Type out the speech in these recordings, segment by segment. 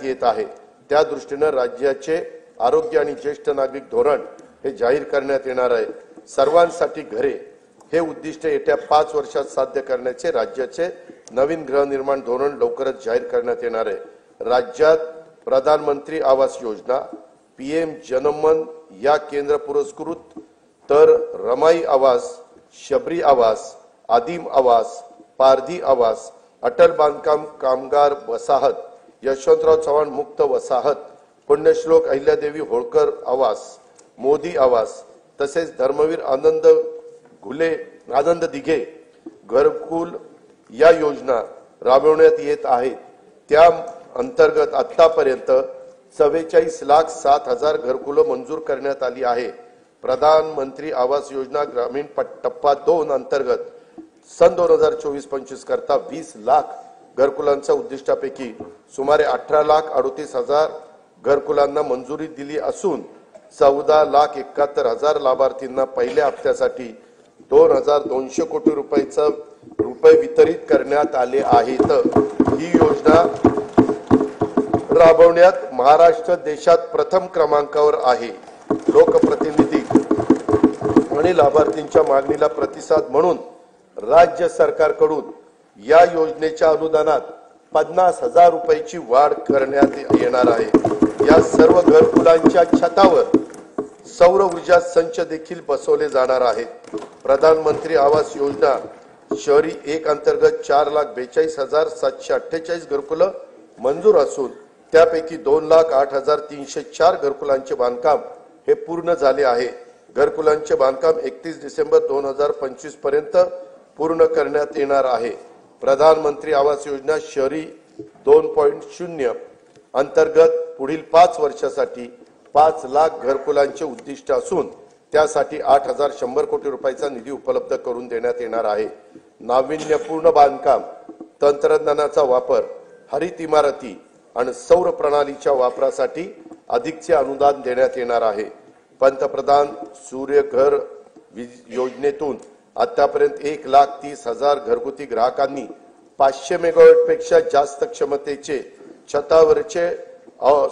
येत आहे। त्या दृष्टीने राज्याचे आरोग्य आणि ज्येष्ठ नागरिक धोरण हे जाहीर करण्यात येणार आहे। सर्वांसाठी घरे हे उद्दिष्ट येत्या 5 वर्षात साध्य करण्याचे राज्याचे नवीन गृहनिर्माण धोरण लवकरच जाहीर करण्यात येणार आहे। राज्यात प्रधानमंत्री आवास योजना, पीएम जनमन या केंद्र पुरस्कृत तर रमाई आवास, शबरी आवास, आदिम आवास, पारधी आवास, अटल बांधकाम कामगार वसाहत, यशवंतराव चव्हाण मुक्त वसाहत, पुण्यश्लोक अहिल्यादेवी होळकर आवास, मोदी आवास तसेच धर्मवीर आनंद दिघे घरकुल या योजना राबवण्यात येत आहेत। त्या अंतर्गत आतापर्यंत 44,07,000 घरकुलं मंजूर करण्यात आली आहे। प्रधानमंत्री आवास योजना ग्रामीण टप्पा 2 अंतर्गत सन 2024-25 करता 20 लाख घरकुलांच्या उद्दिष्टापैकी सुमारे 18,38,000 घरकुलांना मंजुरी दिली असून 14,71,000 लाभार्थींना पहिल्या हप्त्यासाठी 2,200 कोटी रुपये वितरित करण्यात आले आहेत। ही योजना राबवण्यात महाराष्ट्र देशात प्रथम क्रमांकावर आहे। लोकप्रतिनिधी आणि लाभार्थींच्या मागणीला प्रतिसाद म्हणून राज्य सरकारकडून या योजनेच्या अनुदानात 50,000 रुपयाची वाढ करण्यात येणार आहे। या सर्व घरकुलांच्या छतावर सौर ऊर्जा संच देखील बसवले जाणार आहेत। प्रधानमंत्री आवास योजना शहरी 1 अंतर्गत 4,42,748 घरकुलं मंजूर असून त्यापैकी 2,08,304 घरकुलांचे बांधकाम हे पूर्ण झाले आहे। घरकुलांचे बांधकाम 31 डिसेंबर 2025 पर्यंत पूर्ण करण्यात येणार आहे। प्रधानमंत्री आवास योजना शहरी 2.0 अंतर्गत पुढील 5 वर्षासाठी 5 लाख घरकुलांचे उद्दिष्ट असून त्यासाठी 8,100 कोटी रुपयाचा निधी उपलब्ध करून देण्यात येणार आहे। नाविन्यपूर्ण बांधकाम, तंत्रज्ञानाचा वापर, हरित इमारती आणि सौर प्रणालीच्या वापरासाठी अधिकचे अनुदान देण्यात येणार आहे। पंतप्रधान सूर्यघर योजनेतून आतापर्यंत 1,30,000 घरगुती ग्राहकांनी 500 मेगावॉट पेक्षा जास्त क्षमतेचे छतावरचे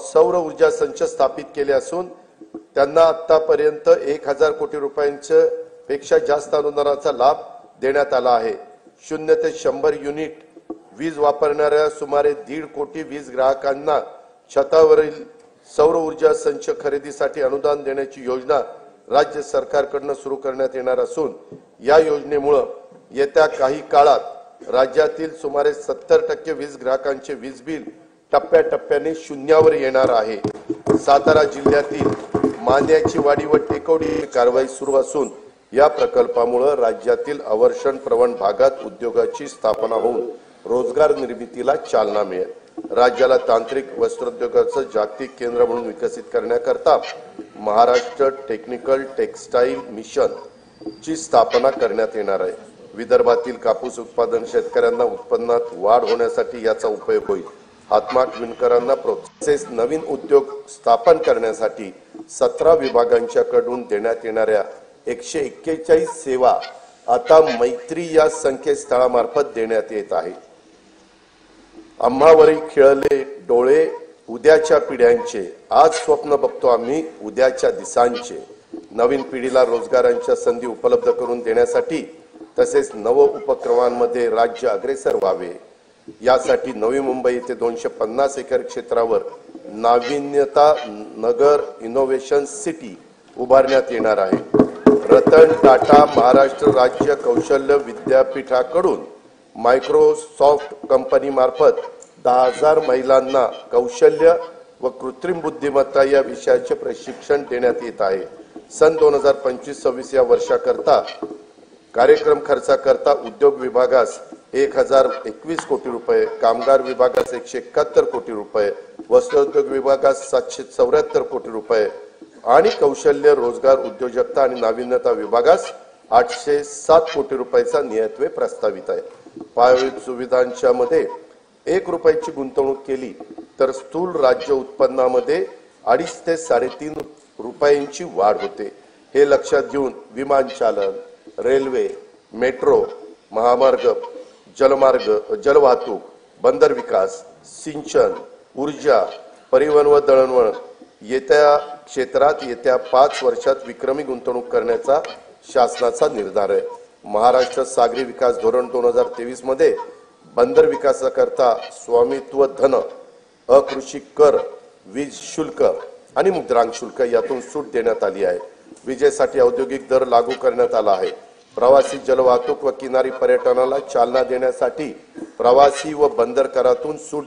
सौर ऊर्जा संच स्थापित केले असून त्यांना आतापर्यंत 1,000 कोटी रुपयांचे पेक्षा जास्त अनुदानाचा लाभ देण्यात आला आहे। 0 ते 100 युनिट वीज वापरणाऱ्या सुमारे 1.5 कोटी वीज ग्राहकांना छतावरील सौर ऊर्जा संच खरेदीसाठी अनुदान देण्याची योजना राज्य सरकारकडून सुरू करण्यात येणार असून या योजनेमुळे येत्या काही काळात राज्यातील सुमारे 70% वीज ग्राहकांचे वीज बिल टप्प्याटप्प्याने शून्यावर येणार आहे। सातारा जिल्ह्यातील मांद्याची वाडी व टेकवडी कारवाई सुरू असून या प्रकल्पामुळे राज्यातील अवर्षण प्रवण भागात उद्योगाची स्थापना होऊन रोजगार निर्मितीला चालना मिळेल। राज्याला तांत्रिक वस्त्रोद्योगाचं जागतिक केंद्र म्हणून विकसित करण्याकरता महाराष्ट्र टेक्निकल टेक्सटाईल मिशन ची स्थापना करण्यात येणार आहे। विदर्भातील कापूस उत्पादन शेतकऱ्यांना उत्पन्नात वाढ होण्यासाठी याचा उपयोग होईल। हातमाग विणकरांना प्रोत्साहन नवीन उद्योग स्थापन करण्यासाठी 17 विभागांच्याकडून देण्यात येणाऱ्या 141 सेवा आता मैत्री या संकेतस्थळामार्फत देण्यात येत आहे। आम्हावरील खिळले डोळे उद्याच्या पिढ्यांचे, आज स्वप्न बघतो आम्ही उद्याच्या दिसांचे। नवीन पिढीला रोजगारांच्या संधी उपलब्ध करून देण्यासाठी तसेच नव उपक्रमांमध्ये राज्य अग्रेसर व्हावे यासाठी नवी मुंबई येथे 250 एकर क्षेत्रावर नाविन्यता नगर इनोव्हेशन सिटी उभारण्यात येणार आहे। रतन टाटा महाराष्ट्र राज्य कौशल्य विद्यापीठाकडून मायक्रोसॉफ्ट कंपनी मार्फत 10,000 महिलांना कौशल्य व कृत्रिम बुद्धिमत्ता या विषयाचे प्रशिक्षण देण्यात येत आहे। सन 2025-26 या वर्षाकरता कार्यक्रम खर्चाकरता उद्योग विभागास 1,021 कोटी रुपये, कामगार विभागास 171 कोटी रुपये, वस्त्रोद्योग विभागास 774 कोटी रुपये आणि कौशल्य रोजगार उद्योजकता आणि नाविन्यता विभागास 807 कोटी रुपयाचा नियतव्यय प्रस्तावित आहे। पायाभूत सुविधांच्या मध्ये 1 रुपयाची गुंतवणूक केली तर स्थूल राज्य उत्पन्नामध्ये 2.5 ते 3.5 रुपयांची वाढ होते। हे लक्षात घेऊन विमानचालन, रेल्वे, मेट्रो, महामार्ग, जलमार्ग, जलवाहतूक, बंदर विकास, सिंचन, ऊर्जा, परिवहन व दळणवळण येत्या क्षेत्रात येत्या 5 वर्षात विक्रमी गुंतवणूक करण्याचा शासनाचा निर्धार आहे। महाराष्ट्र सागरी विकास धोरण 2023 मध्ये बंदर विकासाकरता स्वामित्व धन, अकृषी कर, वीज शुल्क आणि मुद्रांक शुल्क यातून सूट देण्यात आली आहे। विजेसाठी औद्योगिक दर लागू करण्यात आला आहे। प्रवासी जलवाहतूक व किनारी पर्यटनाला चालना देण्यासाठी प्रवासी व बंदर करातून सूट